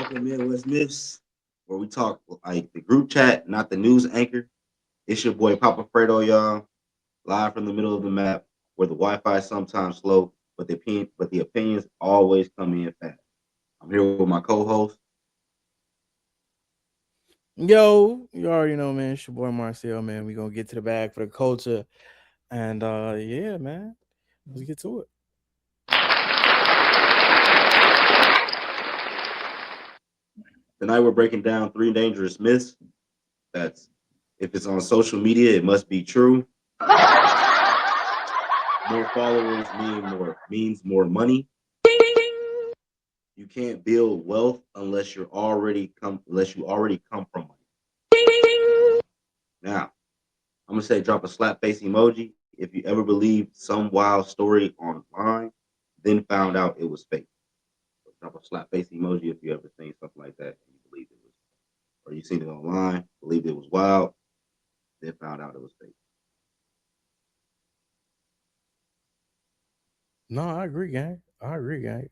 to Midwest Myths, where we talk like the group chat, not the news anchor. It's your boy Papa Fredo, y'all, live from the middle of the map, where the Wi-Fi is sometimes slow, but the opinions always come in fast. I'm here with my co-host. Yo, you already know, man. It's your boy Marcel, man. We gonna get to the bag for the culture, and yeah, man. Let's get to it. Tonight we're breaking down 3 dangerous myths. That's if it's on social media, it must be true. More followers means more money. You can't build wealth unless you already come from money. Now, I'm gonna say drop a slap face emoji if you ever believed some wild story online, then found out it was fake. So drop a slap face emoji if you ever seen something like that and you believed it was, or you seen it online, believed it was wild, then found out it was fake. No, I agree, gang. I agree, gang.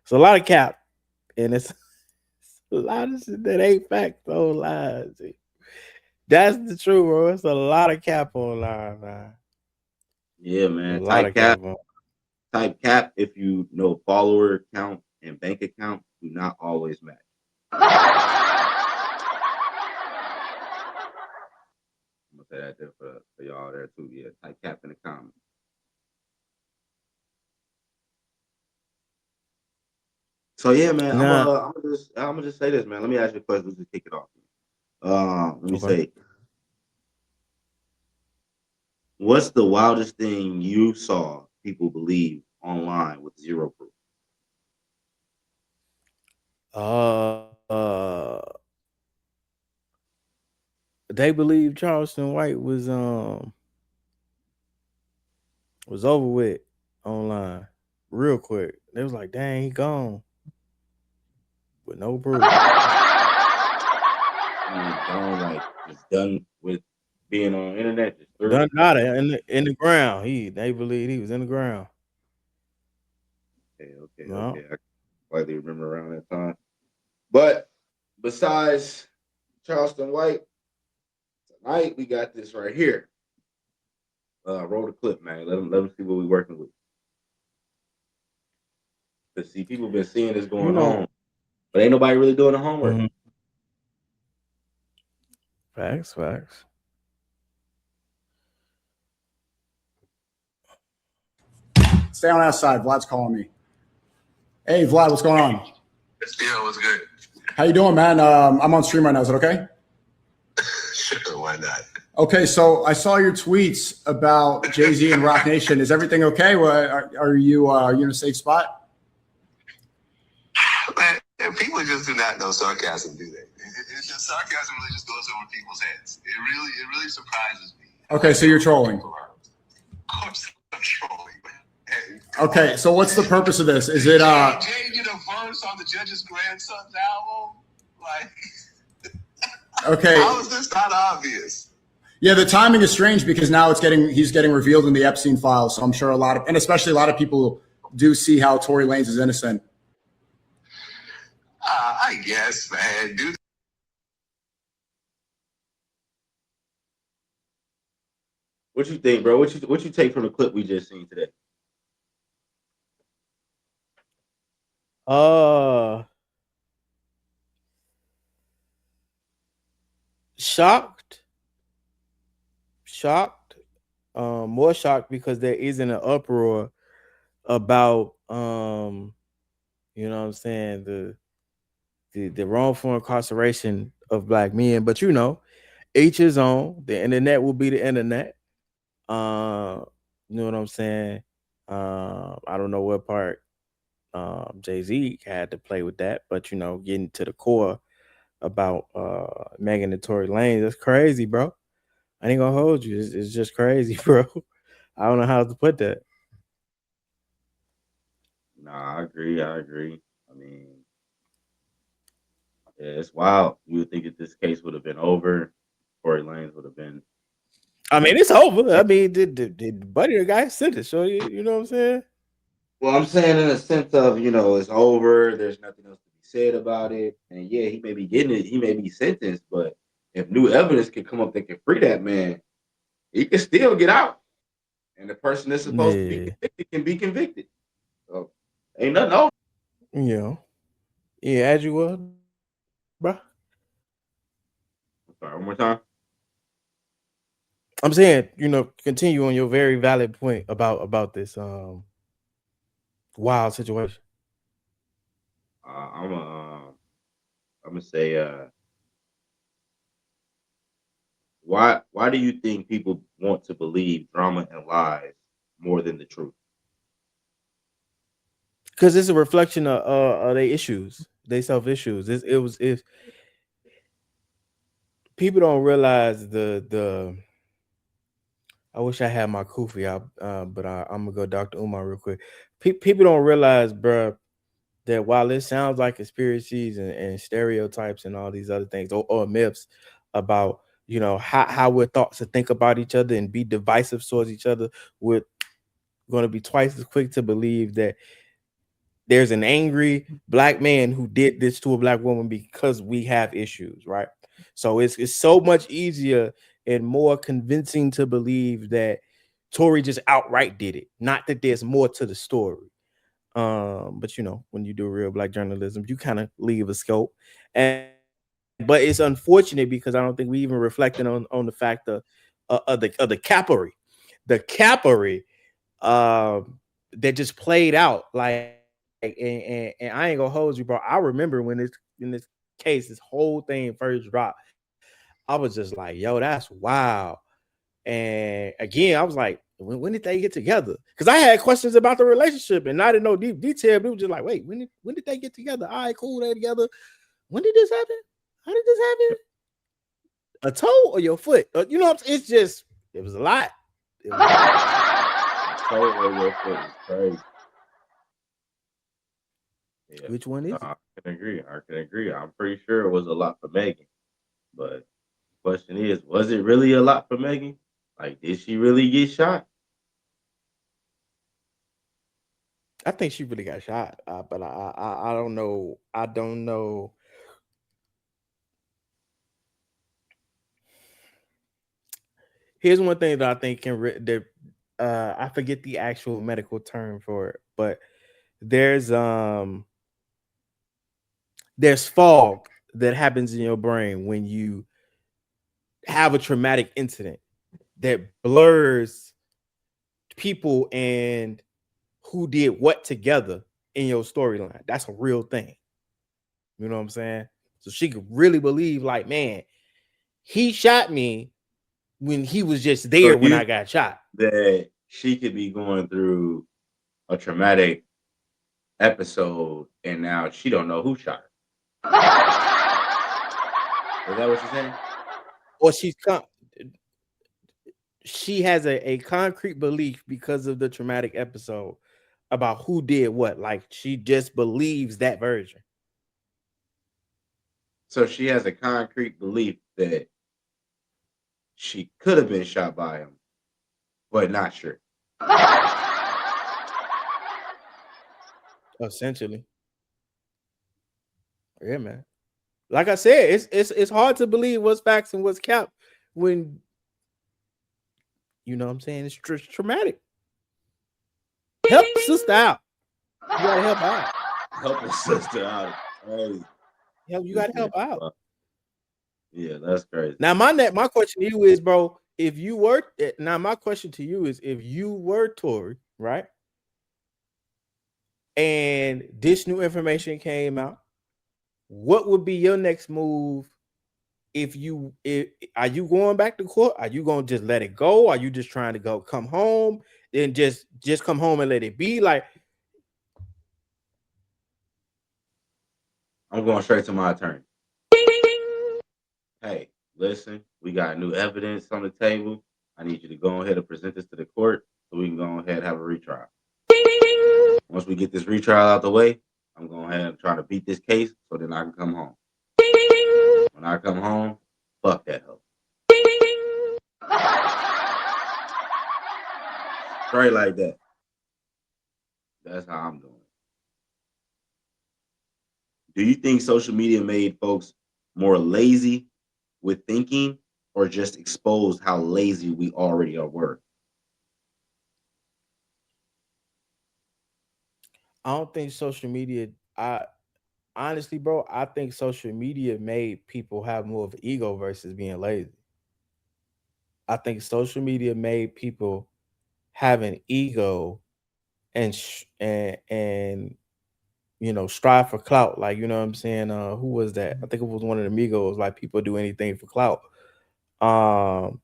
It's a lot of cap, and it's a lot of shit that ain't fact, though. Lies. That's the truth, bro. It's a lot of cap online, man. Yeah, A man. lot of cap on. Type cap if you know follower count and bank account do not always match. I'm gonna say that there for y'all there too. Yeah, type cap in the comments. So yeah, man, Nah, I'm gonna just say this, man. Let me ask you a question. Let's just kick it off. Let me okay. say, what's the wildest thing you saw people believe online with zero proof? Uh, they believe Charleston White was over with online real quick. They was like, dang, he gone with no proof. Gone, like just done with being on the internet, just through. Done nada in the ground. They believe he was in the ground. Okay. No. I slightly remember around that time. But besides Charleston White, tonight we got this right here. Roll the clip, man. Let them see what we working with. Cause see, people been seeing this You going know. on, but ain't nobody really doing the homework. Mhm. Facts. Stay on outside. Vlad's calling me. Hey, Vlad, what's going on? Yeah, what's good? How you doing, man? I'm on stream right now. Is it okay? Sure, why not? Okay, so I saw your tweets about Jay-Z and Rock Nation. Is everything okay? Are you in a safe spot? Man, people just do not know sarcasm, do they? It's just sarcasm really just goes over people's heads. It really surprises me. Okay, so you're trolling. Of course I'm trolling. Hey, okay, so what's the purpose of this? Is it Jay did a verse on the Judge's Grandson's album? Like okay? How is this not obvious? Yeah, the timing is strange because now he's getting revealed in the Epstein files. So I'm sure especially a lot of people do see how Tory Lanez is innocent. I guess, man, dude. What you think, bro? What you take from the clip we just seen today? Uh, shocked. More shocked because there isn't an uproar about you know what I'm saying, the wrongful incarceration of black men. But each his own. The internet will be the internet. You know what I'm saying? I don't know what part Jay-Z had to play with that, but getting to the core about Megan and Tory Lanez, that's crazy, bro. I ain't gonna hold you. It's just crazy, bro. I don't know how to put that. Nah, I agree. I mean, yeah, it's wild. You would think that this case would have been over, Tory Lanez would have been. I mean, it's over. I mean, did Buddy the guy sentenced? So you know what I'm saying? Well, I'm saying in a sense of it's over. There's nothing else to be said about it, and yeah, he may be getting it, he may be sentenced, but if new evidence can come up that can free that man, he can still get out. And the person that's supposed to be Yeah. convicted can be convicted. So ain't nothing over. Yeah. Yeah, as you were, bro. Sorry, one more time. I'm saying, continue on your very valid point about this wild situation. I'm gonna say why do you think people want to believe drama and lies more than the truth? Because it's a reflection of their issues, they self issues. If people don't realize the I wish I had my kufi out, but I'm gonna go Dr. Umar real quick. People don't realize, bro, that while it sounds like conspiracies and stereotypes and all these other things or myths about how we're thought to think about each other and be divisive towards each other, we're going to be twice as quick to believe that there's an angry black man who did this to a black woman because we have issues, right? So it's so much easier and more convincing to believe that Tory just outright did it, not that there's more to the story. But when you do real black journalism, you kind of leave a scope. And but it's unfortunate because I don't think we even reflected on the fact of the capery. The capery that just played out and I ain't gonna hold you, bro. I remember when in this case, this whole thing first dropped, I was just like, yo, that's wild. And again, I was like, when did they get together? Because I had questions about the relationship and I didn't know deep detail. But it was just like, wait, when did they get together? All right, cool, they together. When did this happen? How did this happen? A toe or your foot? It's just it was a lot. It was a lot. Toe or your foot is crazy. Yeah, Which one is no, it? I can agree. I can agree. I'm pretty sure it was a lot for Megan, but question is, was it really a lot for Megan? Like, did she really get shot? I think she really got shot, but I don't know. I don't know. Here's one thing that I think I forget the actual medical term for it, but there's fog that happens in your brain when you have a traumatic incident that blurs people and who did what together in your storyline. That's a real thing. You know what I'm saying? So she could really believe, like, man, he shot me when he was just So there when you I got shot. that she could be going through a traumatic episode, and now she don't know who shot her. Is that what you're saying? Or she has a concrete belief because of the traumatic episode about who did what. Like she just believes that version. So she has a concrete belief that she could have been shot by him, but not sure. Essentially. Yeah, man. Like I said, it's hard to believe what's facts and what's cap when you know what I'm saying it's traumatic. Help sister out. You gotta help out. Help her sister out. Crazy. You gotta help out. Yeah, that's crazy. Now my question to you is, bro, if you were now my question to you is if you were Tory, right? And this new information came out, what would be your next move if are you going back to court? Are you gonna just let it go? Are you just trying to come home and just come home and let it be? Like, I'm going straight to my attorney. Hey, listen, we got new evidence on the table. I need you to go ahead and present this to the court so we can go ahead and have a retrial. Once we get this retrial out the way, I'm going ahead and try to beat this case so then I can come home. When I come home, fuck that hoe. Straight like that. That's how I'm doing. Do you think social media made folks more lazy with thinking, or just exposed how lazy we already were? I don't think social media. I honestly, bro, I think social media made people have more of an ego versus being lazy. I think social media made people have an ego and strive for clout. Like, you know what I'm saying? Who was that? I think it was one of the Migos. Like, people do anything for clout. Um,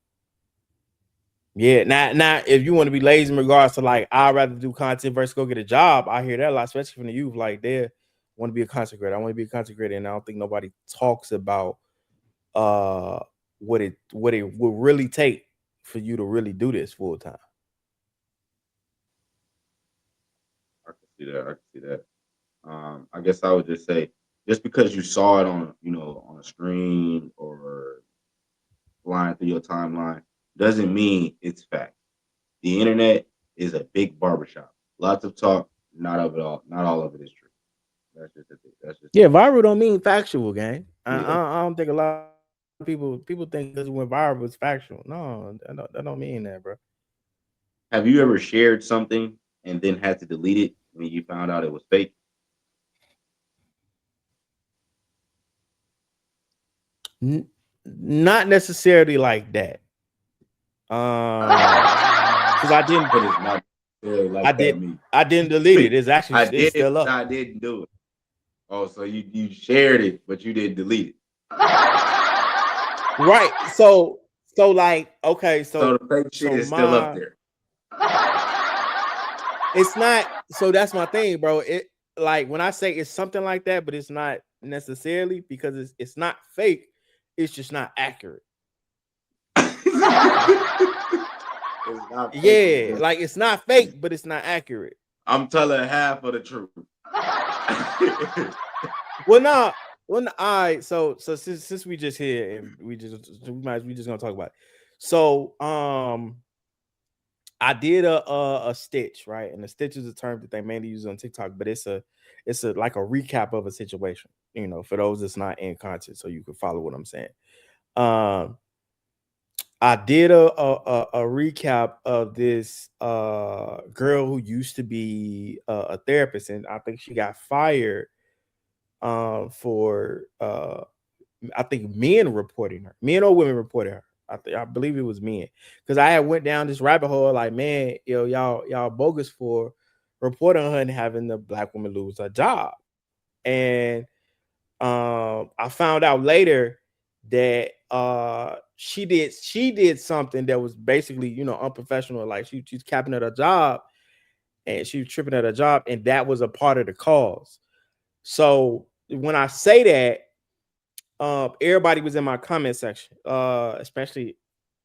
yeah. Now, if you want to be lazy in regards to like, I'd rather do content versus go get a job. I hear that a lot, especially from the youth. Like, they want to be a content creator. I want to be a content creator, and I don't think nobody talks about uh what it will really take for you to really do this full time. I can see that. I can see that. I guess I would just say, just because you saw it on, on a screen or flying through your timeline, doesn't mean it's fact. The internet is a big barbershop. Lots of talk, not of it all. Not all of it is true. That's just the thing. That's just Yeah, viral don't mean factual, gang. yeah. I don't think a lot of people think because it went viral it's factual. No, that don't mean that, bro. Have you ever shared something and then had to delete it when you found out it was fake? Not necessarily like that. Because I didn't, But it's not really like I that. did, Me, I didn't delete it. It's actually I it's did it, still but up. I didn't do it. Oh, so you shared it, but you didn't delete it. Right. So like, okay, So the fake shit so is still up my there. it's not, so that's my thing, bro. It, like, when I say it's something like that, but it's not necessarily, because it's not fake, it's just not accurate. It's not fake. It's Yeah, just, like, it's not fake, but it's not accurate. I'm telling half of the truth. Well, no, all right. So since we just here and we just gonna talk about it. So I did a stitch, right? And the stitch is a term that they mainly use on TikTok, but it's a like a recap of a situation, for those that's not in content, so you can follow what I'm saying. Um, I did a recap of this girl who used to be a therapist, and I think she got fired for I think men reporting her, men or women reported her. I believe it was men, because I had went down this rabbit hole like, man, y'all bogus for reporting her and having the black woman lose her job. And I found out later that she did something that was basically, unprofessional. Like, she's capping at her job, and she was tripping at her job, and that was a part of the cause. So when I say that, everybody was in my comment section, especially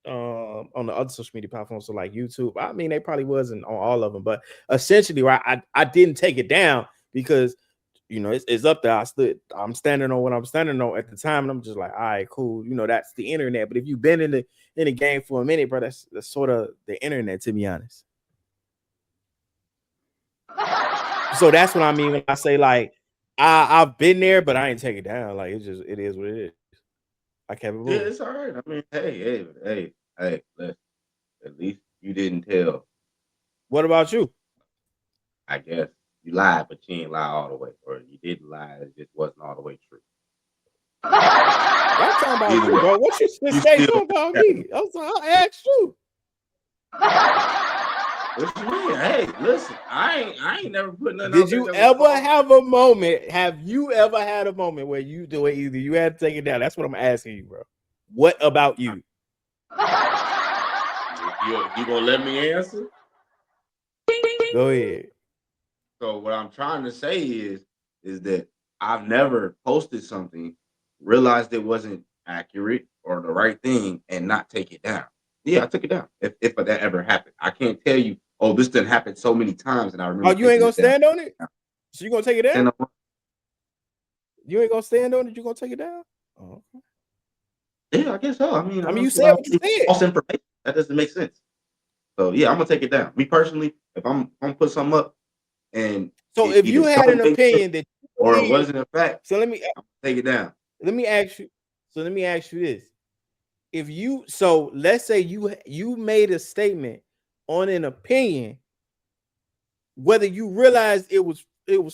on the other social media platforms, so like YouTube. I mean, they probably wasn't on all of them, but essentially, right, I didn't take it down because it's up there. I'm standing on what I'm standing on at the time, and I'm just like, all right, cool. That's the internet. But if you've been in the game for a minute, bro, that's sort of the internet, to be honest. So that's what I mean when I say, like, I've been there, but I ain't take it down. Like, it is what it is. I kept it Yeah, moving. it's all right. I mean, hey. Listen, at least you didn't tell. What about you? I guess you lied, but you ain't lie all the way, or you didn't lie. It just wasn't all the way true. I'm talking about Either you, way, bro. What you you say still about me? I asked you. what you mean? Hey, listen, I ain't never put nothing out Did there you that was ever false. have a moment? Have you ever had a moment where you do it? Either you had to take it down. That's what I'm asking you, bro. What about you? You gonna let me answer? Go ahead. So what I'm trying to say is that I've never posted something, realized it wasn't accurate or the right thing, and not take it down. Yeah, I took it down. If that ever happened, I can't tell you. Oh, this didn't happen so many times, and I remember Oh, you ain't taking gonna it down. stand on it? So you gonna take it down? Stand up. You ain't gonna stand on it? You gonna take it down? Oh, okay. Yeah, I guess so. I mean, I don't You see why said I what you would do said. false information. That doesn't make sense. So yeah, I'm gonna take it down. Me personally, if I'm gonna put something up and So it if you either had don't an make sense, opinion that or it wasn't a fact, So let me take it down. ask you. So let me ask you this: if you, so let's say you made a statement on an opinion, whether you realized it was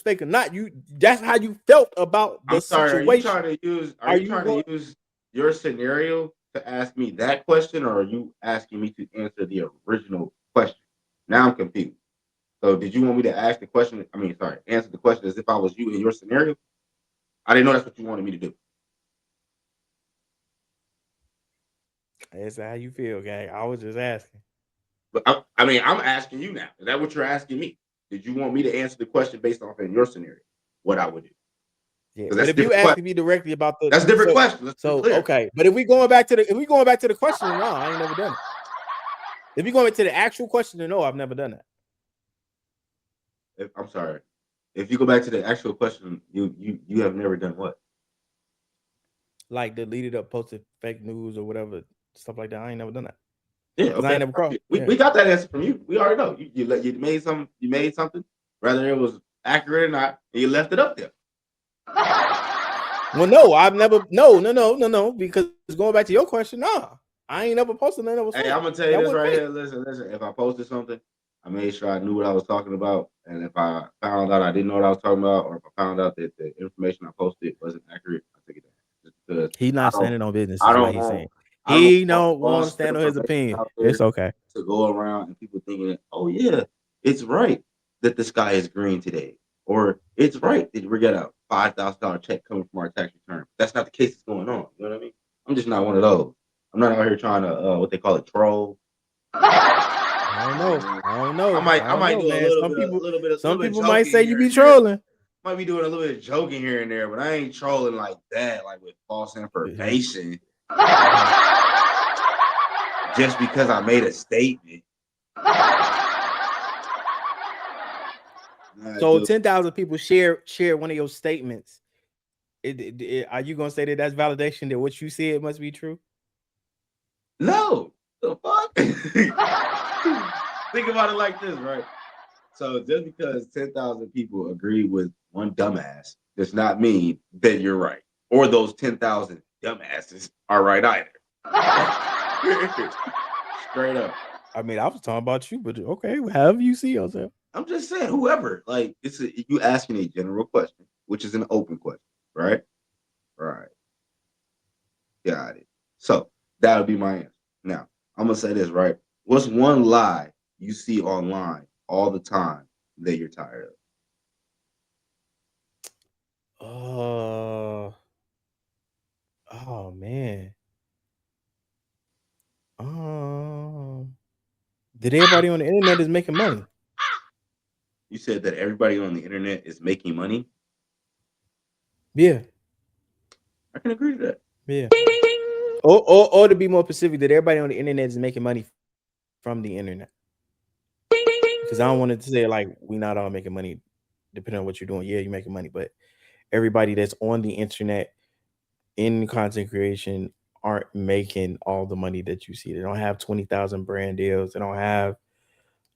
fake or not, that's how you felt about the I'm sorry. Are you situation. trying to use? Are Are you you trying going? to use your scenario to ask me that question, or are you asking me to answer the original question? Now I'm confused. So, did you want me to ask the question? I mean, sorry, answer the question as if I was you in your scenario? I didn't know that's what you wanted me to do. That's how you feel, gang. I was just asking. But I mean, I'm asking you now. Is that what you're asking me? Did you want me to answer the question based off in your scenario? What I would do? Yeah, Because but that's a if you different asking question. me directly about the That's a different question. Let's be clear. okay, but if we going back to the question, no, I ain't never done it. If you going back to the actual question, then no, I've never done that. I'm sorry. If you go back to the actual question, you have never done what? Like deleted up, posted fake news or whatever stuff like that. I ain't never done that Yeah, because I ain't okay. never crossed. We, Yeah. we got that answer from you. We already know. You made something, whether it was accurate or not, and you left it up there. Well, no, I've never. No. Because going back to your question, nah, I ain't never posted nothing that was Hey, fake. I'm gonna tell you That this wasn't right fake. here. Listen. If I posted something, I made sure I knew what I was talking about, and if I found out I didn't know what I was talking about, or if I found out that the information I posted wasn't accurate, I take it down. Just because He's I not don't, standing on business, I is what don't he's want, saying. I don't He want don't want to false stand on his information opinion. out there It's okay. to go around and people thinking that, oh yeah, it's right that the sky is green today, or it's right that we got a $5,000 check coming from our tax return. That's not the case that's going on. You know what I mean? I'm just not one of those. I'm not out here trying to what they call it, troll. I don't know. I might do a Man. little bit of Some people might joking say you here be and there. trolling. Might be doing a little bit of joking here and there, but I ain't trolling like that, like with false information. Just because I made a statement. So 10,000 people share one of your statements. Are you gonna say that that's validation that what you said must be true? No, the fuck. Think about it like this, right? So just because 10,000 people agree with one dumbass does not mean that you're right, or those 10,000 dumbasses are right either. Straight up. I mean, I was talking about you, but okay, however you see yourself. I'm just saying, whoever. Like, you asking a general question, which is an open question, right? Right. Got it. So that would be my answer. Now, I'm gonna say this, right? What's one lie you see online all the time that you're tired of? Oh man. That everybody on the internet is making money. You said that everybody on the internet is making money. Yeah. I can agree to that. Yeah. Or to be more specific, that everybody on the internet is making money from the internet. Because I don't want to say like we not all making money, depending on what you're doing. Yeah, you're making money, but everybody that's on the internet in content creation aren't making all the money that you see. They don't have 20,000 brand deals. They don't have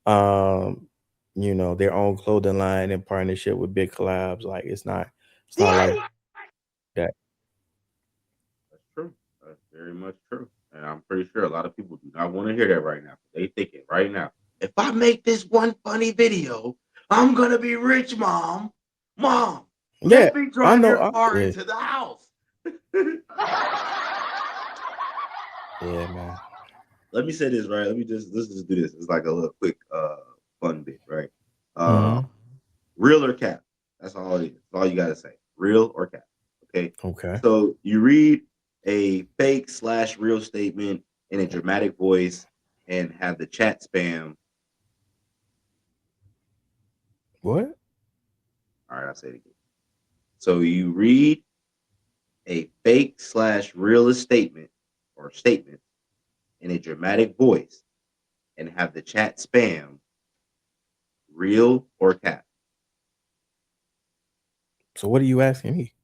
their own clothing line in partnership with big collabs. Like it's not like that. That's true. That's very much true. And I'm pretty sure a lot of people do not want to hear that right now. They thinking right now, if I make this one funny video, I'm gonna be rich, mom. Mom, Yeah, let me I drive know. your car Yeah. into the house. Yeah, man. Let me say this, right? Let's just do this. It's like a little quick fun bit, right? Mm-hmm. Real or cap? That's all it is. That's all you gotta say. Real or cap. Okay. Okay. So you read a fake / real statement in a dramatic voice and have the chat spam. What? All right, I'll say it again. So you read a fake / real statement or statement in a dramatic voice and have the chat spam real or cap. So what are you asking me?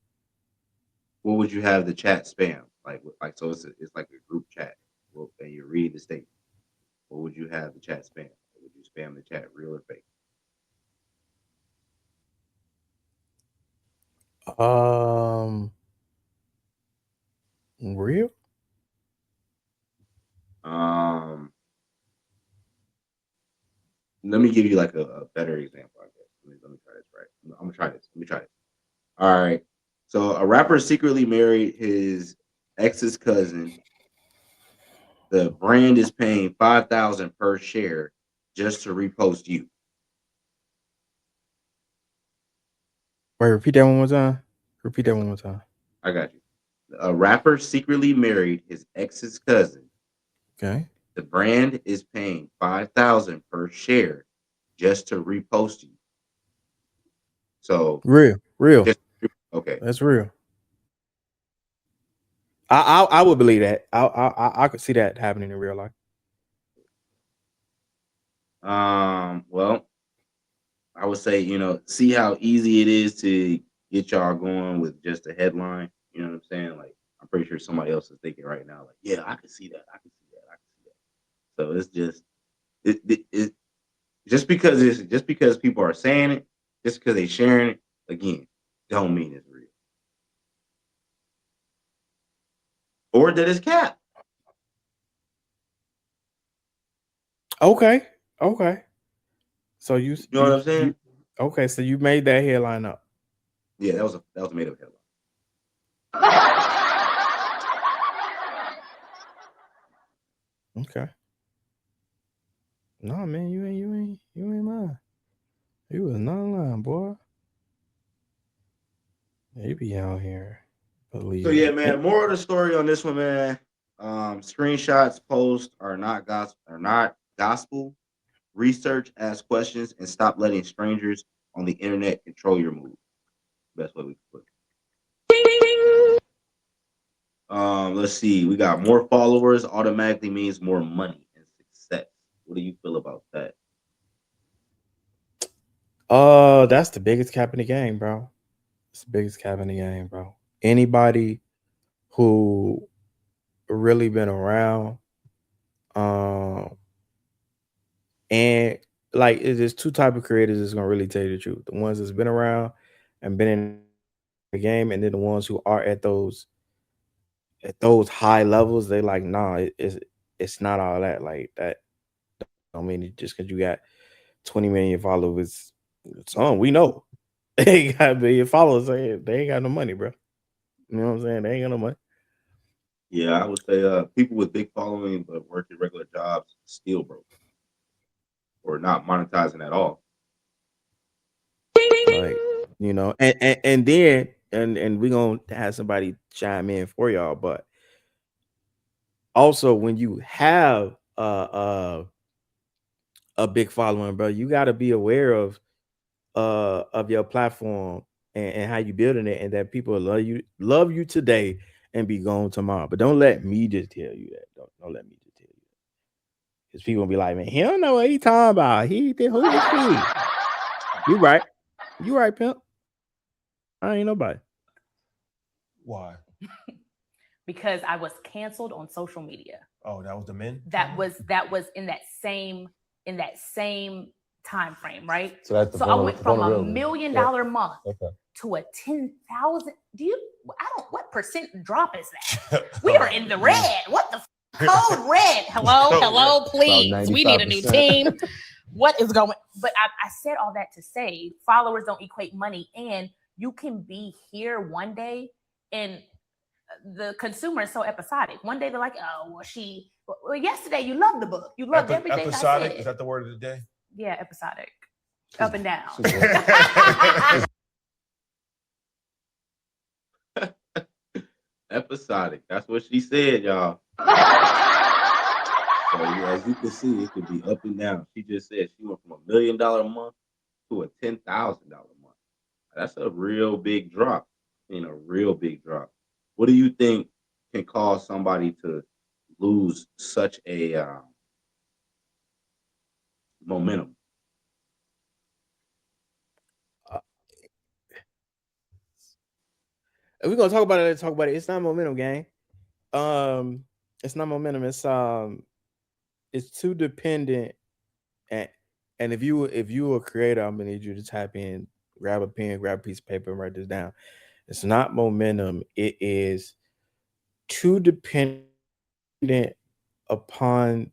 What would you have the chat spam? Like so it's like a group chat. Well, and you read the statement. What would you have the chat spam? Would you spam the chat real or fake? Real? Let me give you like a better example, I guess. Let me try this right. I'm gonna try this. Let me try this. All right. So a rapper secretly married his ex's cousin. The brand is paying 5,000 per share just to repost you. Wait, repeat that one more time. Repeat that one more time. I got you. A rapper secretly married his ex's cousin. Okay. The brand is paying 5,000 per share just to repost you. So Real. just okay. That's real. I would believe that. I could see that happening in real life. Well, I would say, see how easy it is to get y'all going with just a headline. You know what I'm saying? Like, I'm pretty sure somebody else is thinking right now, like, yeah, I can see that. I can see that. I can see that. So it's just it just because people are saying it, just because they sharing it, again, don't mean it's real. Or that it's cap. Okay. Okay. So you You know what I'm saying? okay, so you made that headline up. Yeah, that was made up headline. Okay. No, man, you ain't lying. You was not lying, boy. You be out here So yeah, believing. man. More of the story on this one, man. Screenshots, posts are not gospel. Research, ask questions, and stop letting strangers on the internet control your mood. Best way we can put it. Let's see. We got more followers automatically means more money and success. What do you feel about that? That's the biggest cap in the game, bro. It's the biggest cap in the game, bro. Anybody who really been around, um, and like there's two type of creators that's gonna really tell you the truth. The ones that's been around and been in the game, and then the ones who are at those high levels, they like, nah, it's not all that. Like that. I mean, just because you got 20 million followers, some we know they ain't got a million followers. They ain't got no money, bro. You know what I'm saying? They ain't got no money. Yeah, I would say people with big following but working regular jobs still broke or not monetizing at all. Like, and then and we gonna have somebody chime in for y'all, but also when you have a big following, bro, you got to be aware of your platform and how you building it, and that people love you today and be gone tomorrow. But don't let me just tell you that. Don't let me just tell you that. Because people gonna be like, man, he don't know what he talking about. Who is he? You right. You right, pimp. I ain't nobody. Why? Because I was canceled on social media. Oh, that was the men? That was in that same time frame, right? So that's I went from $1 million month to a 10,000. What percent drop is that? We are in the red. What the code red? Hello, please. We need a new team. What is going? But I said all that to say followers don't equate money, and you can be here one day and the consumer is so episodic. One day they're like, oh, well, yesterday you loved the book. You loved everything episodic, I said. Is that the word of the day? Yeah, episodic. Up and down. Episodic. That's what she said, y'all. So as you can see, it could be up and down. She just said she went from $1 million a month to a $10,000 month. That's a real big drop. A real big drop. What do you think can cause somebody to lose such a momentum? If we're gonna talk about it, let's talk about it. It's not momentum, gang. It's not momentum. It's too dependent. And if you a creator, I'm gonna need you to type in, grab a pen, grab a piece of paper, and write this down. It's not momentum. It is too dependent upon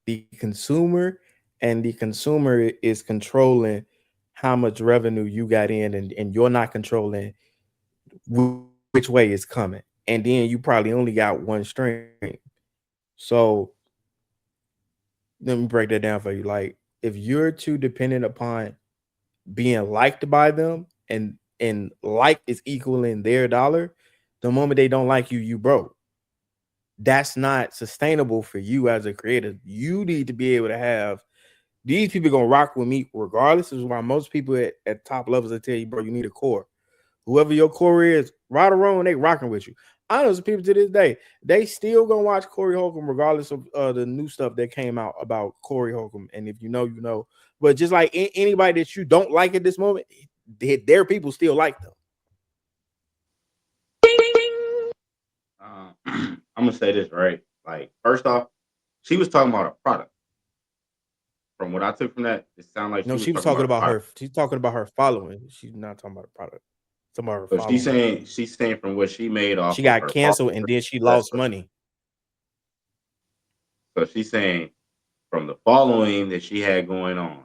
the consumer, and the consumer is controlling how much revenue you got in, and you're not controlling which way it's coming. And then you probably only got one stream. So let me break that down for you. Like, if you're too dependent upon being liked by them, and like is equaling their dollar, the moment they don't like you, you broke. That's not sustainable for you as a creator. You need to be able to have these people gonna rock with me regardless. This is why most people at top levels will tell you, bro, you need a core. Whoever your core is, right or wrong, they rocking with you. I know some people to this day, they still gonna watch Corey Holcomb regardless of the new stuff that came out about Corey Holcomb. And if you know, you know. But just like anybody that you don't like at this moment, their people still like them. I'm gonna say this, right? Like, first off, she was talking about a product. From what I took from that, it sounded like No, she was she was talking talking about a about product. her. She's talking about her following. She's not talking about a product. She's talking about her But following. she's saying from what she made off She of got her canceled and followers. then she That's lost money. so she's saying from the following that she had going on,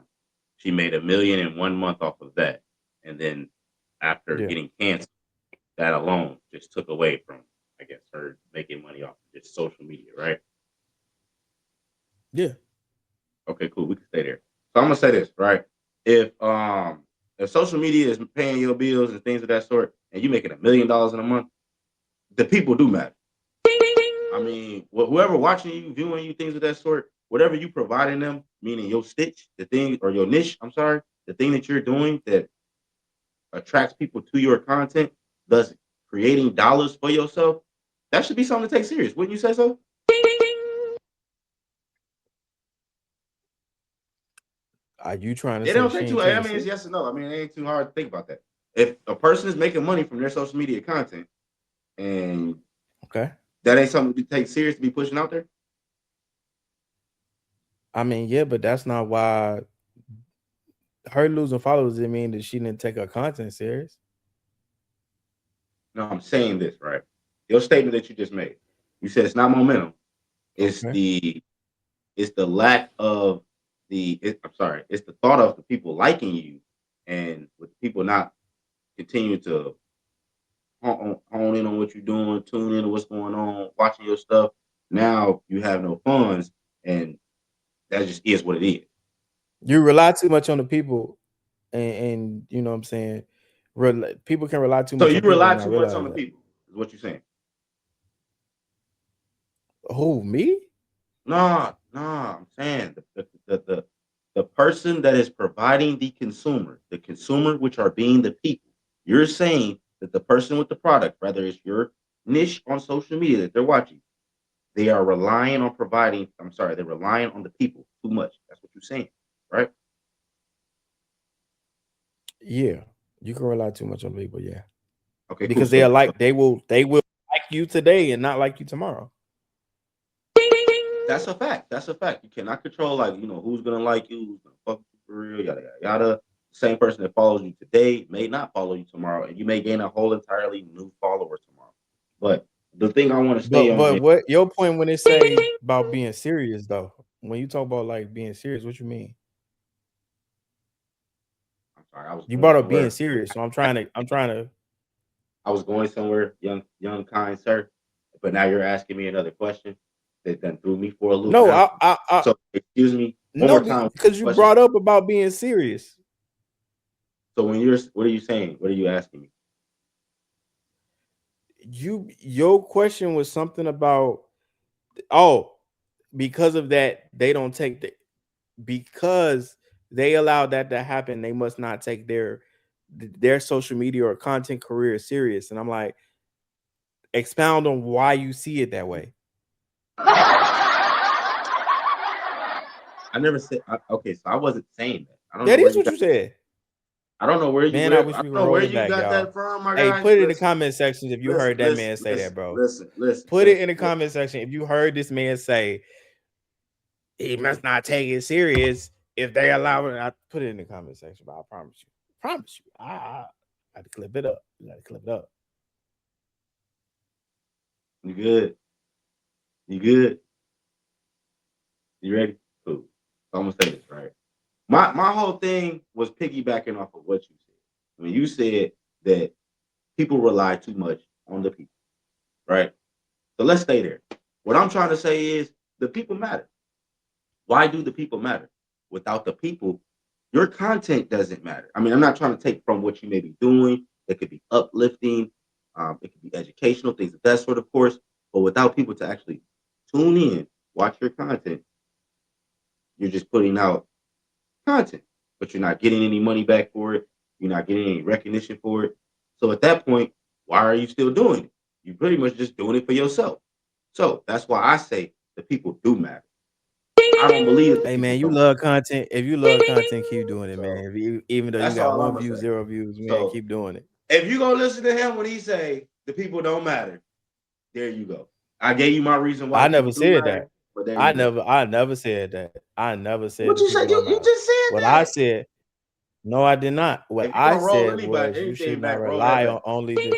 she made $1 million in 1 month off of that, and then after Yeah. getting canceled, that alone just took away from, I guess, her making money off of just social media, right? Yeah. Okay, cool. We can stay there. So I'm gonna say this, right? If social media is paying your bills and things of that sort, and you making $1 million in a month, the people do matter. I mean, whoever watching you, viewing you, things of that sort, whatever you providing them, meaning your stitch, the thing, or your niche, I'm sorry, the thing that you're doing that attracts people to your content, thus creating dollars for yourself, that should be something to take serious. Wouldn't you say so? Are you trying to It say don't she take ain't too. I taking mean, it's serious? yes or no. I mean, it ain't too hard to think about that. If a person is making money from their social media content, and Okay. that ain't something to take serious to be pushing out there. I mean, yeah, but that's not why her losing followers didn't mean that she didn't take her content serious. No, I'm saying this right. Your statement that you just made. You said it's not momentum. It's Okay. the lack of I'm sorry. It's the thought of the people liking you, and with people not continue to hone in on what you're doing, tune in to what's going on, watching your stuff. Now you have no funds, and that just is what it is. You rely too much on the people, and you know what I'm saying. People can rely too So much you on people rely and not too much on realize the that. people, is what you're saying. Who, me? No, I'm saying the person that is providing the consumer, which are being the people. You're saying that the person with the product, whether it's your niche on social media that they're watching, they are relying on providing. I'm sorry, they're relying on the people too much. That's what you're saying, right? Yeah, you can rely too much on people. Yeah, Okay, cool. because they will like you today and not like you tomorrow. That's a fact. That's a fact. You cannot control, like, who's gonna like you, who's gonna fuck you for real, yada yada yada. The same person that follows you today may not follow you tomorrow, and you may gain a whole entirely new follower tomorrow. But the thing I want to stay on But is, what your point when they say about being serious though? When you talk about like being serious, what you mean? I'm sorry, I was You going brought up being somewhere. serious, so I'm trying to. I was going somewhere, young kind sir. But now you're asking me another question that then threw me for a loop No, now. I So excuse me one no, more time. because you Question. brought up about being serious. So what are you saying? What are you asking me? Your question was something about because of that they don't take because they allow that to happen, they must not take their social media or content career serious. And I'm like, expound on why you see it that way. I never said. Okay, so I wasn't saying that. I don't know That where is you what got. you said. I don't know where you Man, I where wish I we don't were know where rolling you back, got that y'all. from, my Hey, guy. put it in the Listen, comment sections if you listen, heard that listen, man say that, listen, bro. listen, listen, Put it listen, in the listen. comment section if you heard this man say he must not take it serious if they allow it. I put it in the comment section, but I promise you. I had to clip it up. You gotta clip it up. You good? You good? You ready? Cool. So I'm gonna say this right. My whole thing was piggybacking off of what you said. When you said that people rely too much on the people, right? So let's stay there. What I'm trying to say is the people matter. Why do the people matter? Without the people, your content doesn't matter. I mean, I'm not trying to take from what you may be doing. It could be uplifting, it could be educational, things of that sort, of course. But without people to actually tune in, watch your content, you're just putting out content, but you're not getting any money back for it. You're not getting any recognition for it. So at that point, why are you still doing it? You're pretty much just doing it for yourself. So that's why I say the people do matter. I don't believe that the Hey people man, you don't. love content. If you love content, keep doing it, So man. Even though you that's got all I'm one gonna view, say. 0 views, man, So keep doing it. if you gonna listen to him when he say the people don't matter, there you go. I gave you my reason why I people never do said that. matter, but there you go. I never said that. I never said What the you people said? don't You matter. just said What I that. said, no, I did not. What If you I gonna roll said anybody was you anything should not back, roll that rely back. on only the.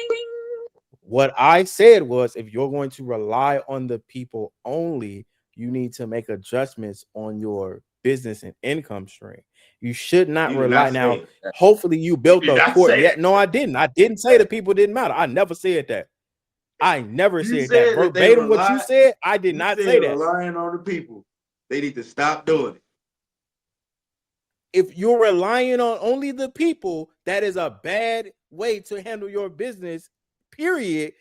What I said was if you're going to rely on the people only, you need to make adjustments on your business and income stream. You should not You did rely. not say Now, it. hopefully you You built did a not court. say Yet, it. no, I didn't. I didn't say the people didn't matter. I never said that. I never You said that. said that they Verbatim what you rely. said, I did You not said say that. relying on the people. They need to stop doing it. If you're relying on only the people, that is a bad way to handle your business, period.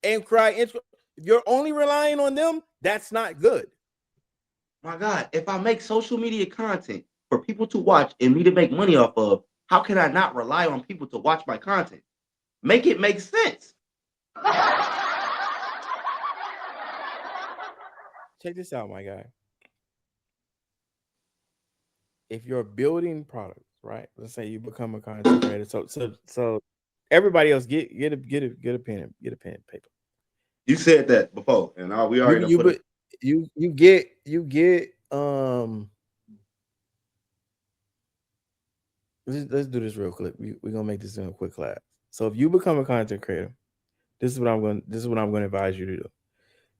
And if you're only relying on them, that's not good. My God, if I make social media content for people to watch and me to make money off of, how can I not rely on people to watch my content? Make it make sense. Check this out, my guy. If you're building products, right? Let's say you become a content creator. So everybody else get a pen and paper. You said that before, and we You already you put it. but you get. Let's do this real quick. We're gonna make this in a quick class. So if you become a content creator, this is what I'm going to advise you to do.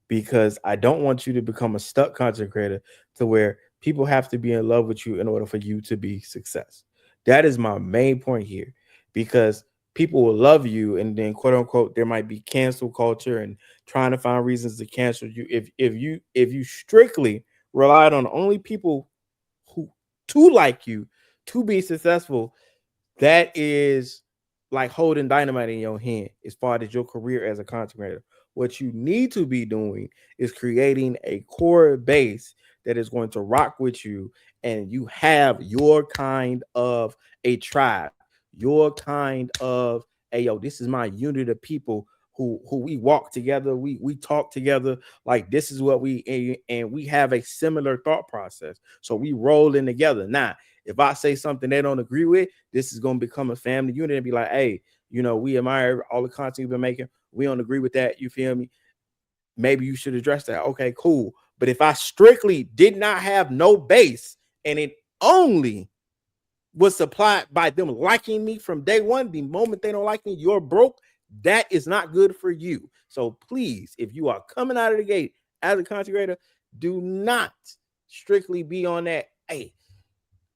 Because I don't want you to become a stuck content creator to where people have to be in love with you in order for you to be success. That is my main point here. Because people will love you, and then quote unquote there might be cancel culture and trying to find reasons to cancel you. If you strictly relied on only people who to like you to be successful, that is like holding dynamite in your hand as far as your career as a content creator. What you need to be doing is creating a core base that is going to rock with you, and you have your kind of a tribe, your kind of hey yo, this is my unit of people who we walk together, we talk together, like this is what and we have a similar thought process. So we roll in together. Now, if I say something they don't agree with, this is going to become a family unit and be like, hey, we admire all the content you've been making. We don't agree with that. You feel me? Maybe you should address that. Okay, cool. But if I strictly did not have no base and it only was supplied by them liking me from day one, the moment they don't like me, you're broke. That is not good for you. So please, if you are coming out of the gate as a content creator, do not strictly be on that. Hey,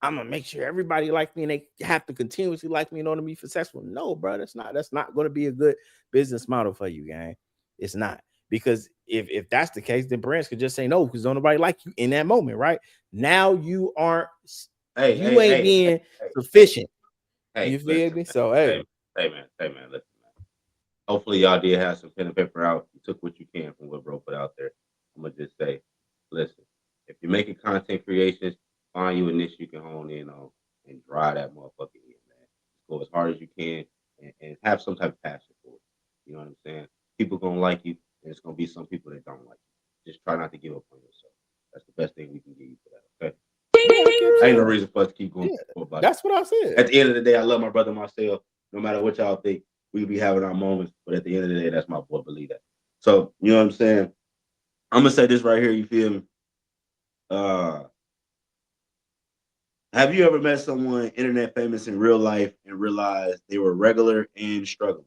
I'm gonna make sure everybody like me and they have to continuously like me in order to be successful. No, bro, that's not going to be a good business model for you, gang. It's not. Because if that's the case, then brands could just say no because don't nobody like you in that moment, right? Now you aren't you ain't being sufficient. You feel Listen, me? So hey, man, listen, man. Hopefully, y'all did have some pen and paper out. You took what you can from what bro put out there. I'm gonna just say, listen, if you're making content creations, find you a niche you can hone in on and drive that motherfucker in, man. Go as hard as you can and have some type of passion for it. You know what I'm saying? People gonna like you, and it's gonna be some people that don't like you. Just try not to give up on yourself. That's the best thing we can give you for that. Okay? yeah, I get Ain't no that. reason for us to keep going Yeah, about it. that's what I said. At the end of the day, I love my brother Marcel. No matter what y'all think, we be having our moments, but at the end of the day, that's my boy. Believe that. So you know what I'm saying? I'm gonna say this right here. You feel me? Uh, have you ever met someone internet famous in real life and realized they were regular and struggling?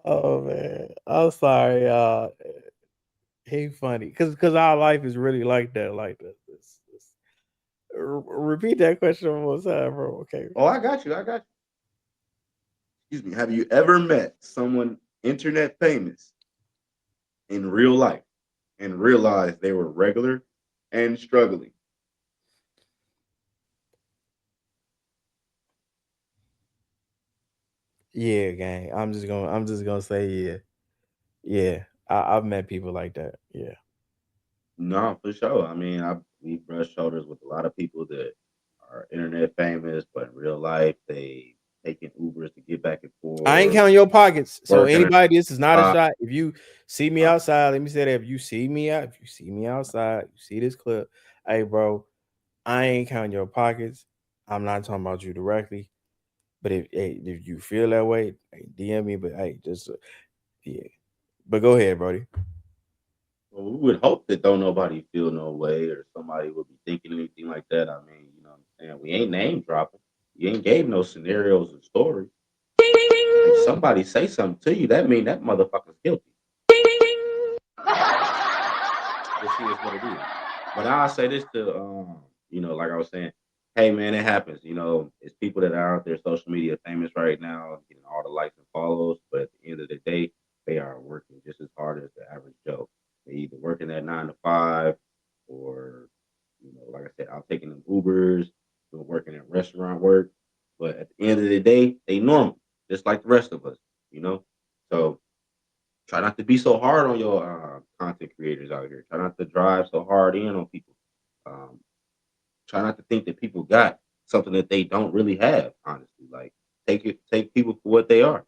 Oh man, I'm sorry, y'all. He funny because our life is really like that. Like that. Repeat that question one more time, bro. Okay. Oh, I got you. Excuse me. Have you ever met someone internet famous in real life and realized they were regular and struggling? Yeah, gang. I'm just gonna say yeah. Yeah. I've met people like that. Yeah. No, for sure. I mean, we brush shoulders with a lot of people that are internet famous, but in real life they taking Ubers to get back and I ain't forth, counting your pockets. So working. anybody, this is not a Uh, shot. If you see me outside, let me say that. If you see me outside, you see this clip, hey bro, I ain't counting your pockets. I'm not talking about you directly. But if you feel that way, hey, DM me. But hey, just yeah. But go ahead, Brody. well, we would hope that don't nobody feel no way or somebody would be thinking anything like that. I mean, you know what I'm saying? We ain't name dropping. You ain't gave no scenarios or stories. If somebody say something to you, that mean that motherfucker's guilty. This is what it is. But I'll say this to you know, like I was saying, hey man, it happens. You know, it's people that are out there social media famous right now, getting all the likes and follows, but at the end of the day, they are working just as hard as the average Joe. They either working that 9 to 5 or you know, like I said, I'm taking them Ubers, doing working in restaurant work. But at the end of the day, they normal, just like the rest of us, you know. So try not to be so hard on your content creators out here. Try not to drive so hard in on people. Um, try not to think that people got something that they don't really have. Honestly, like take people for what they are,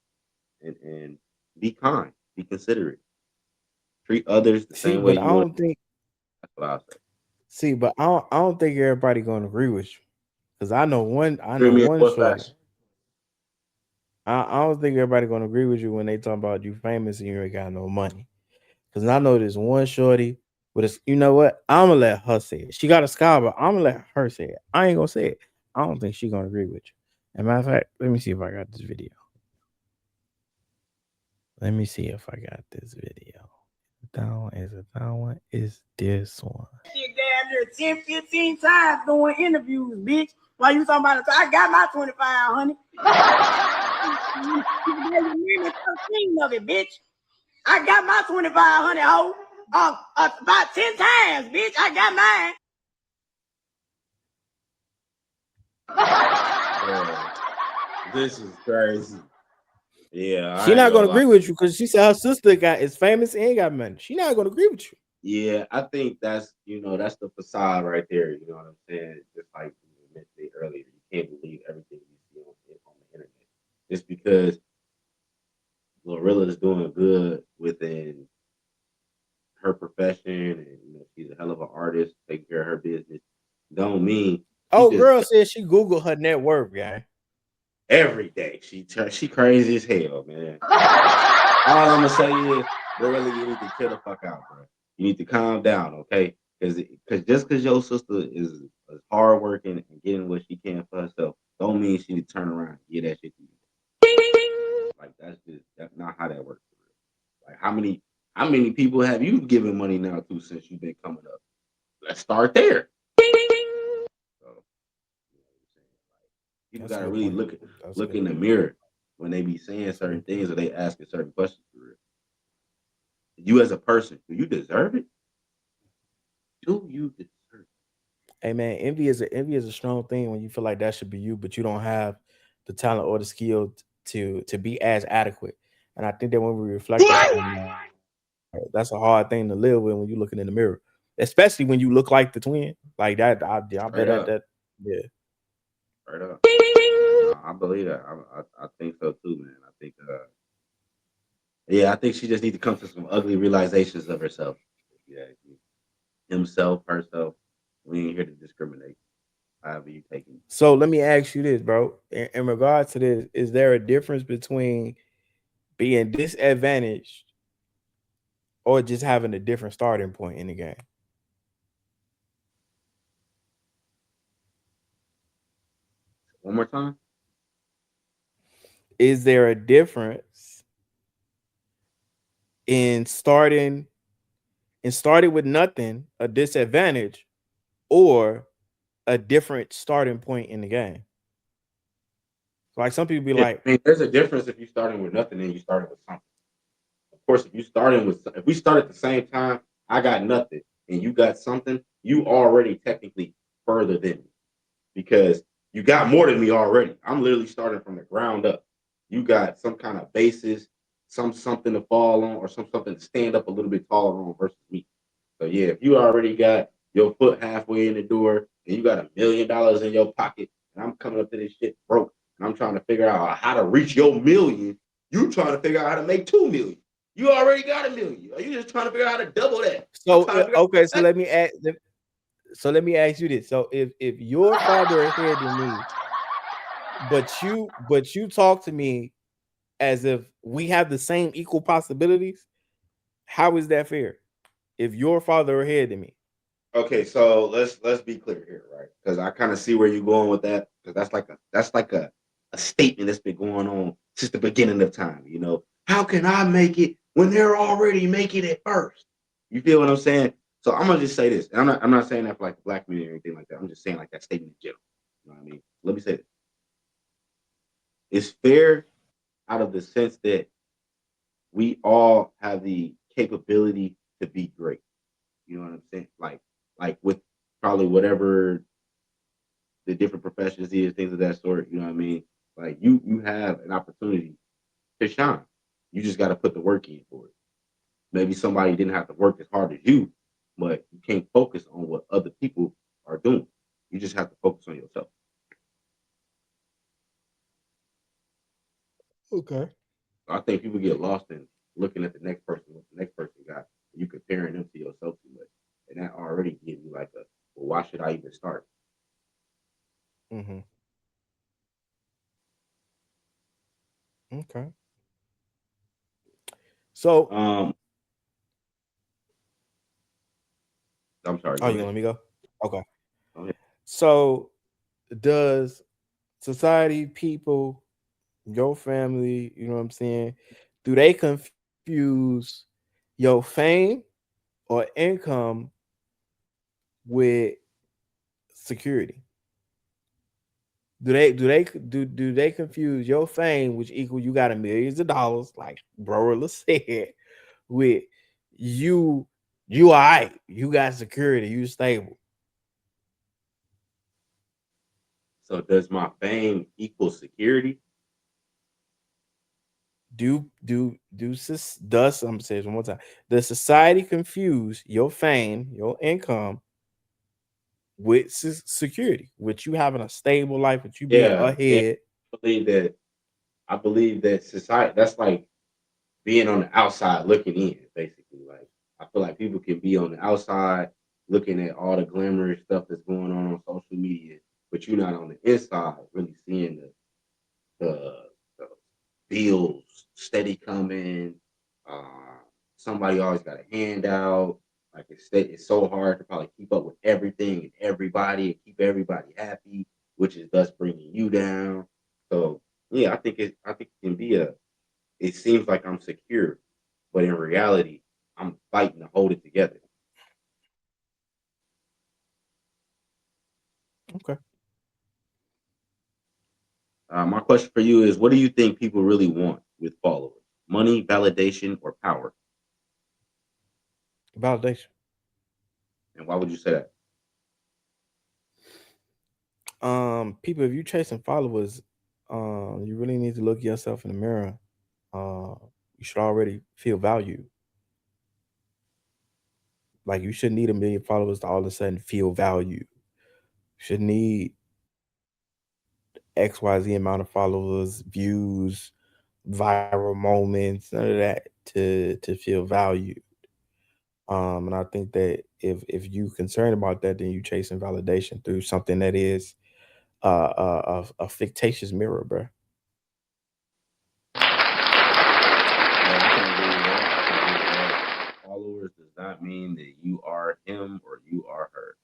and be kind, be considerate, treat others the See, same way but I you want. don't think. That's what I say. See, but I don't think everybody gonna agree with you. Cause I know one. I know Agree me in one what shorty. fashion? I don't think everybody gonna agree with you when they talk about you famous and you ain't got no money. Cause I know this one shorty with a, you know what? I'm gonna let her say it. She got a scar, but I'm gonna let her say it. I ain't gonna say it. I don't think she gonna agree with you. As a matter of fact, let me see if I got this video. Let me see if I got this video. That one is it. That one is this one. Shit damn near 10, 15 times doing interviews, bitch. While you talking about it, I got my 2,500. of it, bitch. I got my 2,500, hoe. About 10 times, bitch. I got mine. This is crazy. Yeah, She I ain't not gonna gonna lie. agree with you because she said her sister is famous and got money. She not gonna agree with you. Yeah, I think that's that's the facade right there. You know what I'm saying? Just like you mentioned earlier, you can't believe everything you see on the internet. Just because Glorilla is doing good within her profession, and she's a hell of an artist, taking care of her business, don't mean she Oh, just girl said she Googled her net worth, guy. every day she crazy as hell, man. All I'm gonna say is, Glorilla, you need to chill the fuck out, bro. You need to calm down, okay? Because just because your sister is hard working and getting what she can for herself, don't mean she need to turn around and get that shit to you. Like that's not how that works. Like how many people have you given money now to since you've been coming up? Let's start there. So, people That's a gotta good really point. That's look good. in the mirror when they be saying That's a certain good point. things or they asking certain questions for real. You as a person, do you deserve it? Do you deserve it? Hey man, envy is a strong thing when you feel like that should be you, but you don't have the talent or the skill to be as adequate. And I think that when we reflect upon that, that's a hard thing to live with when you're looking in the mirror, especially when you look like the twin. Like that, I bet Straight up, that yeah. straight up. No, I believe that. I think so too, man. I think yeah, I think she just need to come to some ugly realizations of herself. Yeah, himself, herself. We ain't here to discriminate. However you take it. So let me ask you this, bro. In regards to this, is there a difference between being disadvantaged or just having a different starting point in the game? One more time. Is there a difference in starting with nothing, a disadvantage, or a different starting point in the game? Like some people be Yeah, like, I mean, there's a difference if you starting with nothing and you starting with something. Of course, if we start at the same time, I got nothing and you got something, you already technically further than me because you got more than me already. I'm literally starting from the ground up. You got some kind of basis, something to fall on, or something to stand up a little bit taller on versus me. So yeah, if you already got your foot halfway in the door and you got $1 million in your pocket, and I'm coming up to this shit broke, and I'm trying to figure out how to reach your million, you trying to figure out how to make 2 million. You already got $1 million. Are you just trying to figure out how to double that? I'm so trying to figure okay, out so let me ask you this. So if your father ahead than me, but you talk to me as if we have the same equal possibilities, how is that fair? If your father ahead than me. Okay, so let's be clear here, right? Because I kind of see where you're going with that. Because that's like a statement that's been going on since the beginning of time. You know, how can I make it when they're already making it first? You feel what I'm saying? So I'm gonna just say this, and I'm not saying that for like the black community or anything like that. I'm just saying like that statement in general. You know what I mean? Let me say this: it's fair out of the sense that we all have the capability to be great. You know what I'm saying? Like with probably whatever the different professions is, things of that sort. You know what I mean? Like you have an opportunity to shine. You just got to put the work in for it. Maybe somebody didn't have to work as hard as you, but you can't focus on what other people are doing. You just have to focus on yourself. Okay. I think people get lost in looking at the next person, what the next person got. You comparing them to yourself too much, and that already gives you like a, well, why should I even start? Mm-hmm. Okay. So, Um, I'm sorry. oh, Go you gonna ahead. let me go? Okay. Go ahead. So, does society, people, your family, you know what I'm saying? Do they confuse your fame or income with security? Do they confuse your fame, which equal you got a millions of dollars, like Broilla said, with you you all right, you got security, you stable. So does my fame equal security? Does I'm gonna say this one more time. Does society confuse your fame, your income with security, with you having a stable life, with you being Yeah, and ahead? I believe that society that's like being on the outside looking in, basically. Like I feel like people can be on the outside looking at all the glamorous stuff that's going on social media, but you're not on the inside really seeing the bills steady coming. Uh, Somebody always got a handout. Like it's so hard to probably keep up with everything and everybody and keep everybody happy, which is thus bringing you down. So yeah, I think it can be a. It seems like I'm secure, but in reality, I'm fighting to hold it together. Okay. My question for you is: what do you think people really want with followers? Money, validation, or power? Validation. And why would you say that? People, if you chasing followers, you really need to look yourself in the mirror. You should already feel valued. Like you shouldn't need a million followers to all of a sudden feel valued. You should need XYZ amount of followers, views, viral moments, none of that to feel valued. And I think that if you concerned about that, then you chasing validation through something that is a fictitious mirror, bro. Yeah, I can agree with that. I can agree with that. Followers does not mean that you are him or you are her.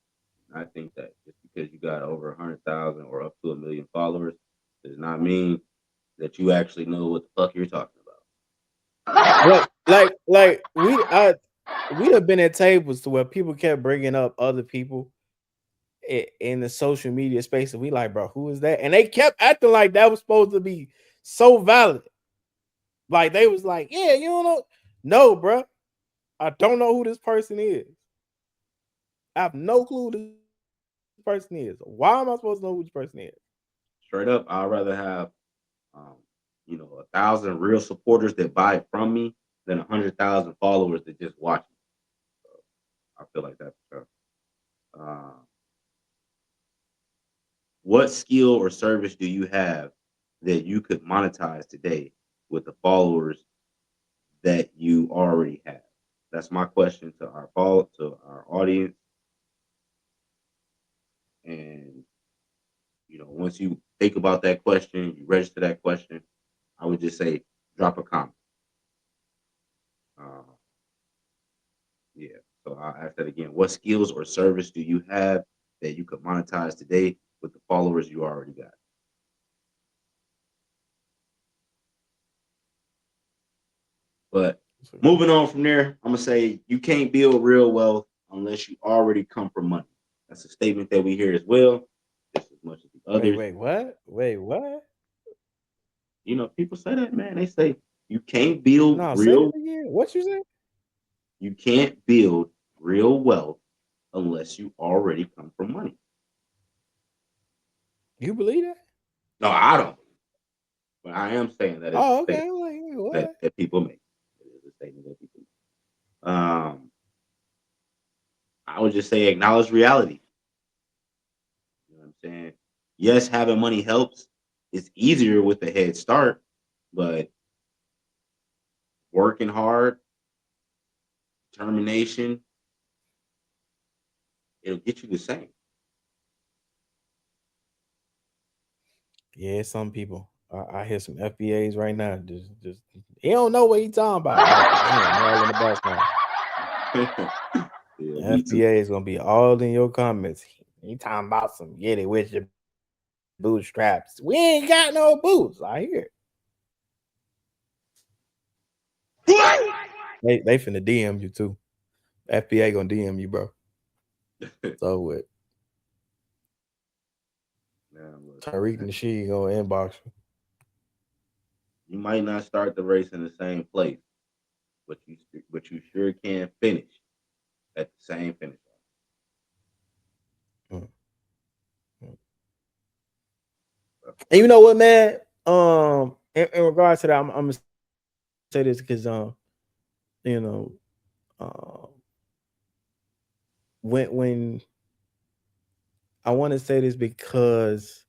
And I think that just because you got over 100,000 or up to 1 million followers but you actually know what the fuck you're talking about. Like we have been at tables to where people kept bringing up other people in the social media space, and we like, bro, who is that? And they kept acting like that was supposed to be so valid. Like they was like, yeah, you don't know. No, bro, I don't know who this person is. I have no clue who this person is. Why am I supposed to know who this person is? Straight up, I'd rather have, 1,000 real supporters that buy it from me than 100,000 followers that just watch me. So I feel like that for sure. What skill or service do you have that you could monetize today with the followers that you already have? That's my question to our audience. And once you think about that question, you register that question, I would just say drop a comment. Yeah. So I'll ask that again. What skills or service do you have that you could monetize today with the followers you already got? But moving on from there, I'm gonna say you can't build real wealth unless you already come from money. That's a statement that we hear as well, just as much as the others. Wait, what? Wait, what? People say that, man. They say you can't build No, say real. it again. What you say? You can't build real wealth unless you already come from money. You believe that? No, I don't. But I am saying that it's a Oh, statement okay. Like, what? that people make. It is a statement that people make. I would just say acknowledge reality. You know what I'm saying? Yes, having money helps. It's easier with a head start, but working hard, determination, it'll get you the same. Yeah, some people. I hear some FBAs right now. Just he don't know what he talking about. I hear him all in the background. Yeah, me too. FBA is gonna be all in your comments. He talking about some get it with your bootstraps. We ain't got no boots. I hear it. They finna DM you too. FBA gonna DM you, bro. So what? Tariq and she gonna inbox you. You might not start the race in the same place, but you sure can finish at the same finish line. And you know what, man? In regards to that, I'm gonna say this because you know, when I want to say this because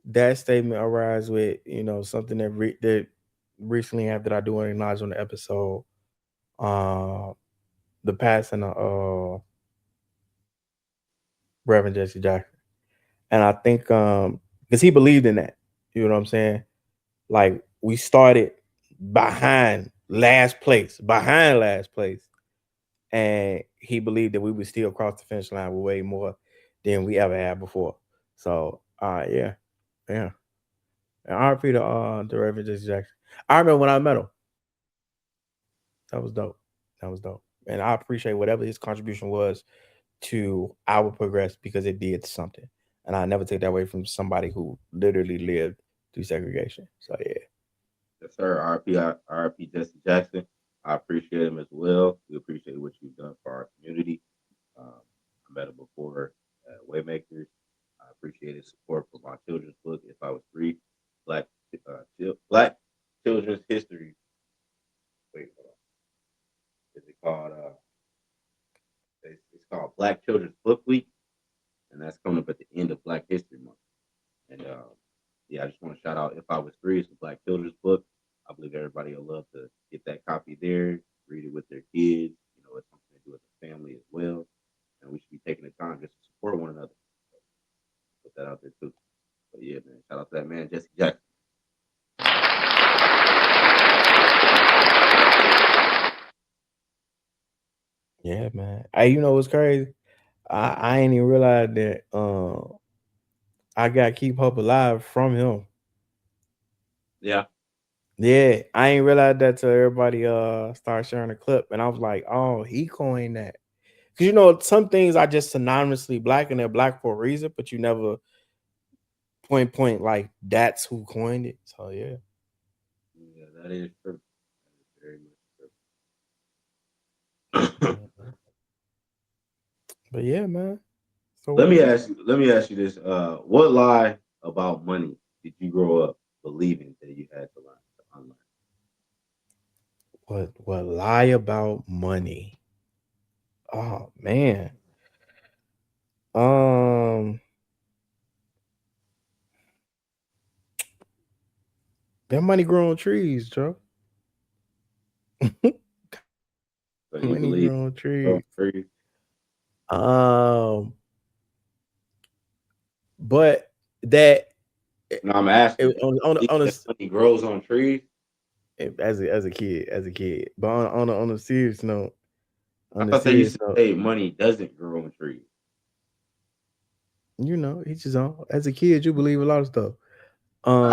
that statement arises with something that recently happened that I do acknowledge on the episode, the passing of Reverend Jesse Jackson, and I think because he believed in that, you know what I'm saying? Like we started behind last place, and he believed that we would still cross the finish line with way more than we ever had before. So, yeah. And RP to Reverend Jesse Jackson. I remember when I met him. That was dope. And I appreciate whatever his contribution was to our progress because it did something. And I never take that away from somebody who literally lived through segregation. So yeah. Yes, sir. RP Jesse Jackson. I appreciate him as well. We appreciate what you've done for our community. I met him before at Waymakers. I appreciate his support for my children's book, If I Was Free, Black Children's History. Wait, hold on. Is it called? It's called Black Children's Book Week, and that's coming up at the end of Black History Month. And yeah, I just want to shout out If I Was Free. It's a Black children's book. I believe everybody will love to get that copy there, read it with their kids. It's something to do with the family as well. And we should be taking the time just to support one another. Put that out there too. But yeah, man, shout out to that man, Jesse Jackson. Yeah, man. Hey, you know what's crazy? I ain't even realize that I got Keep Hope Alive from him. Yeah. Yeah, I ain't realized that till everybody started sharing a clip, and I was like, oh, he coined that. Because you know, some things are just synonymously black and they're black for a reason, but you never point like that's who coined it. So yeah. Yeah, that is true. That is very much true. But yeah, man. So Let what me is ask you. Let me ask you this. What lie about money did you grow up believing that you had to learn to unlearn? what lie about money? Oh man. Um that money grow on trees, Joe. So you Money believe grow on oh, trees. free? Um but that No, I'm asking. Do you believe on a that money grows on trees? as a kid. But on a serious note, I on a thought they used serious to note, say money doesn't grow on trees. you know, each his own. As a kid, you believe a lot of stuff. Um,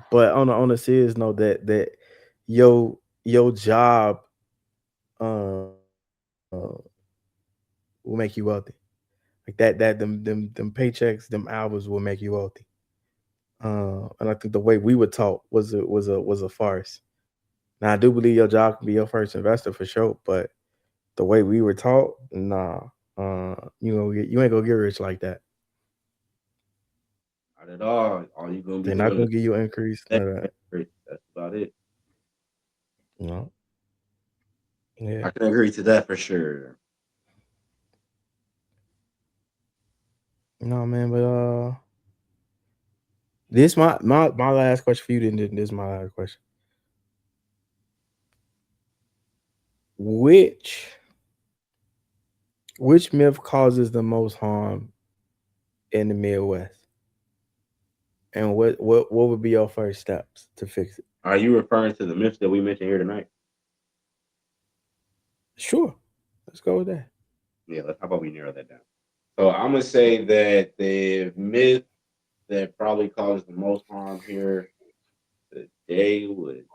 but on a serious note, that your job will make you wealthy. Like them paychecks, them hours will make you wealthy. And I think the way we were taught was a farce. Now I do believe your job can be your first investor for sure, but the way we were taught, nah. You ain't gonna get rich like that. Not at all. All you're gonna be They're not doing gonna is give you an increase. None of that. that's about it. No. Yeah. I can agree to that for sure. No, man, but this my last question for you. Then this is my last question. Which which myth causes the most harm in the Midwest? And what would be your first steps to fix it? Are you referring to the myths that we mentioned here tonight? Sure. Let's go with that. Yeah, let's how about we narrow that down? So I'm gonna say that the myth that probably caused the most harm here today would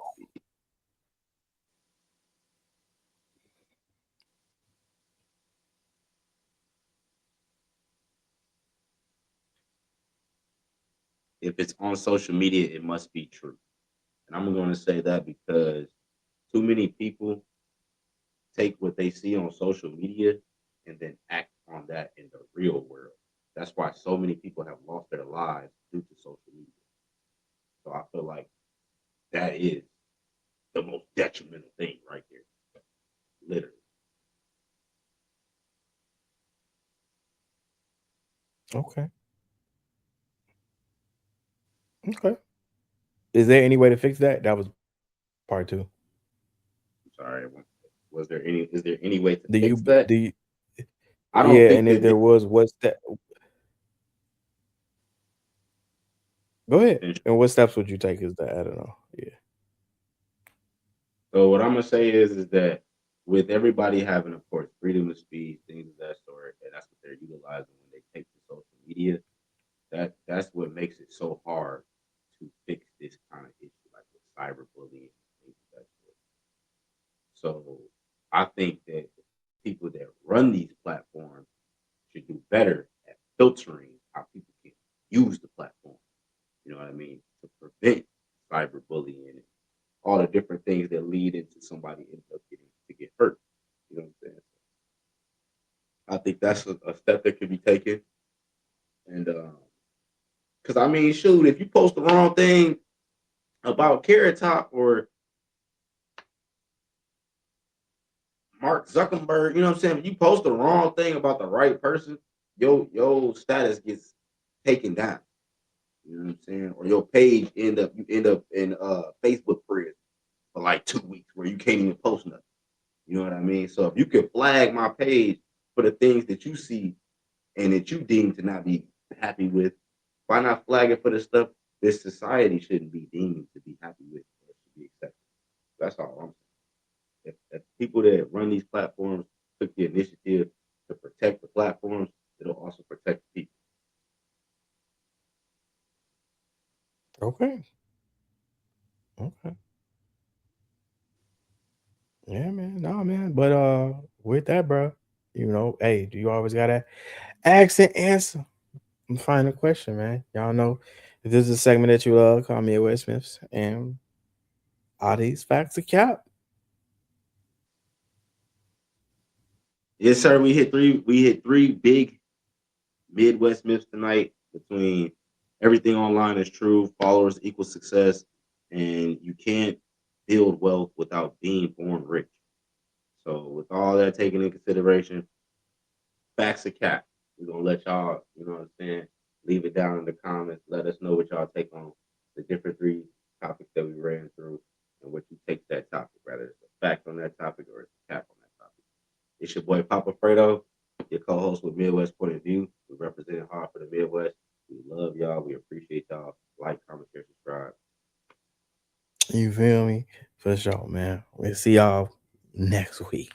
if it's on social media, it must be true. And I'm going to say that because too many people take what they see on social media and then act on that in the real world. That's why so many people have lost their lives due to social media. So I feel like that is the most detrimental thing right there, literally. Okay. Okay. Is there any way to fix that? That was part two. I'm sorry. Was there any? Is there any way to Do fix you that? do you, I don't yeah, think and if that. there was, what's that? Go ahead. And what steps would you take? Is that I don't know. Yeah. So what I'm gonna say is that with everybody having, of course, freedom of speech, things of that sort, and that's what they're utilizing when they take to social media. That's what makes it so hard to fix this kind of issue, like with cyberbullying and things of that sort. So I think that people that run these platforms should do better at filtering how people can use the platform. You know what I mean? To prevent cyberbullying and all the different things that lead into somebody ending up getting to get hurt. You know what I'm saying? I think that's a step that could be taken. And because I mean, shoot, if you post the wrong thing about Carrot Top or Mark Zuckerberg, you know what I'm saying? If you post the wrong thing about the right person, your status gets taken down. You know what I'm saying? Or your page you end up in Facebook prison for like 2 weeks where you can't even post nothing. You know what I mean? So if you can flag my page for the things that you see and that you deem to not be happy with, why not flag it for the stuff this society shouldn't be deemed to be happy with or to be accepted? That's all I'm saying. If people that run these platforms took the initiative to protect the platforms, it'll also protect the people. Okay. Okay. Yeah, man. No, man. But with that, bro, hey, do you always gotta ask and answer? Final question, man. Y'all know if this is a segment that you love, call me West Smiths, and all these facts are cap. Yes, sir. We hit three big Midwest myths tonight between everything online is true, followers equal success, and you can't build wealth without being born rich. So with all that taken into consideration, facts are cap. We're gonna let y'all, you know what I'm saying, leave it down in the comments. Let us know what y'all take on the different three topics that we ran through and what you take that topic, whether it's a fact on that topic or it's a cap on that topic. It's your boy Papa Fredo, your co-host with Midwest Point of View. We represent hard for the Midwest. We love y'all. We appreciate y'all. Like, comment, share, subscribe. You feel me? For sure, man. We'll see y'all next week.